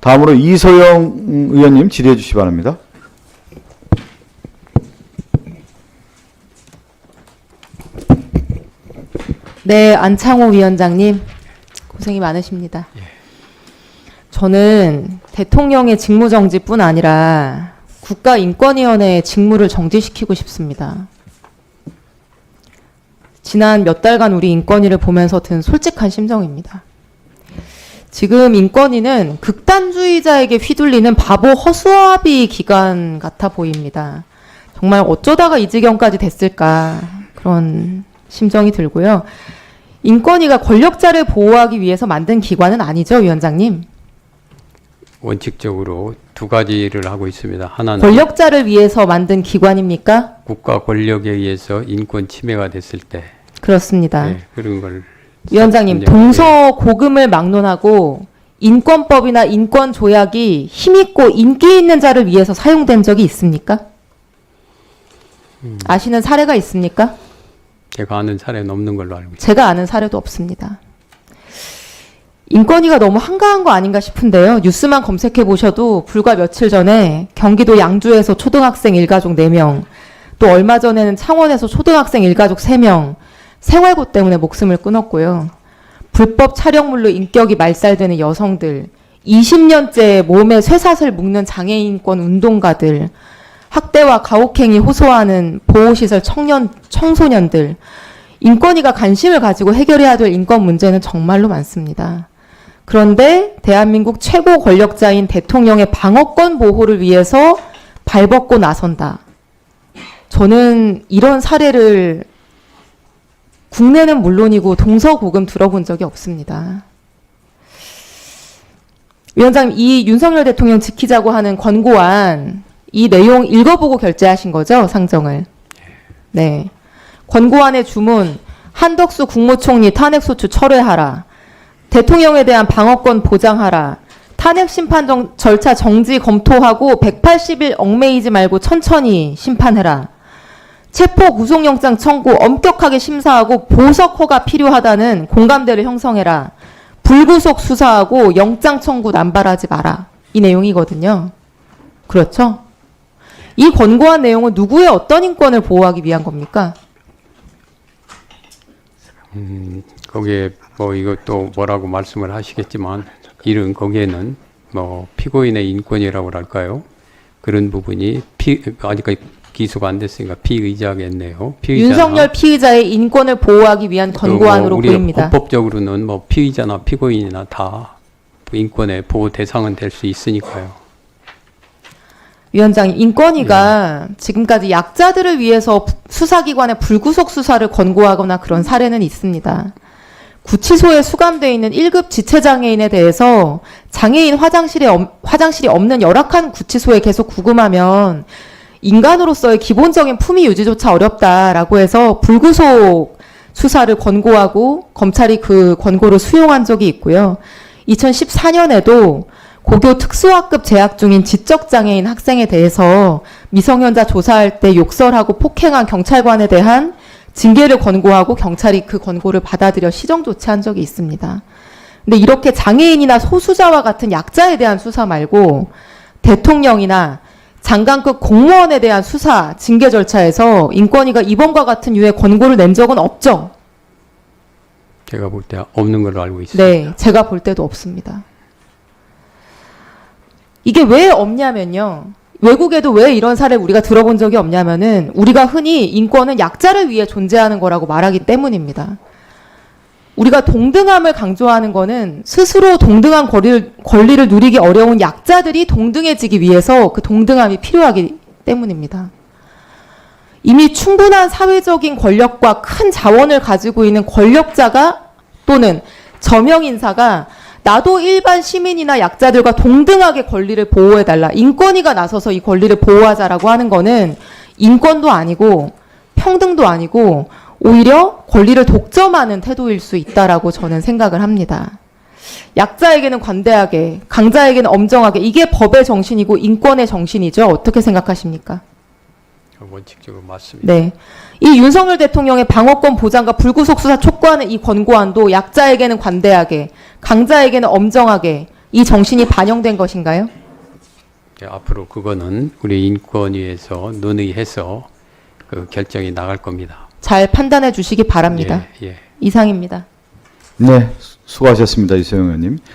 다음으로 이소영 의원님 질의해 주시기 바랍니다. 네, 안창호 위원장님 고생이 많으십니다. 저는 대통령의 직무정지뿐 아니라 국가인권위원회의 직무를 정지시키고 싶습니다. 지난 몇 달간 우리 인권위를 보면서 든 솔직한 심정입니다. 지금 인권위는 극단주의자에게 휘둘리는 바보 허수아비 기관 같아 보입니다. 정말 어쩌다가 이 지경까지 됐을까 그런 심정이 들고요. 인권위가 권력자를 보호하기 위해서 만든 기관은 아니죠, 위원장님? 원칙적으로 두 가지를 하고 있습니다. 하나는 권력자를 위해서 만든 기관입니까? 국가 권력에 의해서 인권 침해가 됐을 때 그렇습니다. 그런 걸 위원장님, 동서고금을 막론하고 인권법이나 인권조약이 힘있고 인기 있는 자를 위해서 사용된 적이 있습니까? 아시는 사례가 있습니까? 제가 아는 사례는 없는 걸로 알고 있습니다. 제가 아는 사례도 없습니다. 인권위가 너무 한가한 거 아닌가 싶은데요. 뉴스만 검색해 보셔도 불과 며칠 전에 경기도 양주에서 초등학생 일가족 4명, 또 얼마 전에는 창원에서 초등학생 일가족 3명, 생활고 때문에 목숨을 끊었고요. 불법 촬영물로 인격이 말살되는 여성들, 20년째 몸에 쇠사슬 묶는 장애인권 운동가들, 학대와 가혹행위 호소하는 보호시설 청소년들, 인권위가 관심을 가지고 해결해야 될 인권 문제는 정말로 많습니다. 그런데 대한민국 최고 권력자인 대통령의 방어권 보호를 위해서 발벗고 나선다. 저는 이런 사례를 국내는 물론이고 동서고금 들어본 적이 없습니다. 위원장님, 이 윤석열 대통령 지키자고 하는 권고안, 이 내용 읽어보고 결재하신 거죠? 상정을. 네. 권고안의 주문, 한덕수 국무총리 탄핵소추 철회하라. 대통령에 대한 방어권 보장하라. 탄핵 심판 절차 정지 검토하고 180일 얽매이지 말고 천천히 심판해라. 체포 구속영장 청구 엄격하게 심사하고 보석 허가 필요하다는 공감대를 형성해라. 불구속 수사하고 영장 청구 남발하지 마라. 이 내용이거든요. 그렇죠? 이 권고안 내용은 누구의 어떤 인권을 보호하기 위한 겁니까? 거기에 뭐 이것도 뭐라고 말씀을 하시겠지만 이런 거기에는 뭐 피고인의 인권이라고 할까요? 그런 부분이 아직까지 기소가 안 됐으니까 피의자겠네요. 윤석열 피의자의 인권을 보호하기 위한 권고안으로 우리가 보입니다. 법적으로는 뭐 피의자나 피고인이나 다 인권의 보호 대상은 될 수 있으니까요. 위원장님, 인권위가 지금까지 약자들을 위해서 수사기관의 불구속 수사를 권고하거나 그런 사례는 있습니다. 구치소에 수감되어 있는 1급 지체장애인에 대해서 장애인 화장실이 없는 열악한 구치소에 계속 구금하면 인간으로서의 기본적인 품위 유지조차 어렵다라고 해서 불구속 수사를 권고하고 검찰이 그 권고를 수용한 적이 있고요. 2014년에도 고교 특수학급 재학 중인 지적장애인 학생에 대해서 미성년자 조사할 때 욕설하고 폭행한 경찰관에 대한 징계를 권고하고 경찰이 그 권고를 받아들여 시정 조치한 적이 있습니다. 근데 이렇게 장애인이나 소수자와 같은 약자에 대한 수사 말고 대통령이나 장관급 공무원에 대한 수사, 징계 절차에서 인권위가 이번과 같은 유의 권고를 낸 적은 없죠? 제가 볼 때 없는 걸로 알고 있습니다. 네, 제가 볼 때도 없습니다. 이게 왜 없냐면요. 외국에도 왜 이런 사례를 우리가 들어본 적이 없냐면은 우리가 흔히 인권은 약자를 위해 존재하는 거라고 말하기 때문입니다. 우리가 동등함을 강조하는 거는 스스로 동등한 권리를 누리기 어려운 약자들이 동등해지기 위해서 그 동등함이 필요하기 때문입니다. 이미 충분한 사회적인 권력과 큰 자원을 가지고 있는 권력자가 또는 저명인사가 나도 일반 시민이나 약자들과 동등하게 권리를 보호해달라. 인권위가 나서서 이 권리를 보호하자라고 하는 거는 인권도 아니고 평등도 아니고 오히려 권리를 독점하는 태도일 수 있다라고 저는 생각을 합니다. 약자에게는 관대하게, 강자에게는 엄정하게, 이게 법의 정신이고 인권의 정신이죠. 어떻게 생각하십니까? 원칙적으로 맞습니다. 네. 이 윤석열 대통령의 방어권 보장과 불구속 수사 촉구하는 이 권고안도 약자에게는 관대하게, 강자에게는 엄정하게, 이 정신이 반영된 것인가요? 예, 앞으로 그거는 우리 인권위에서 논의해서 그 결정이 나갈 겁니다. 잘 판단해 주시기 바랍니다. 예, 예. 이상입니다. 네, 수고하셨습니다. 이소영 의원님.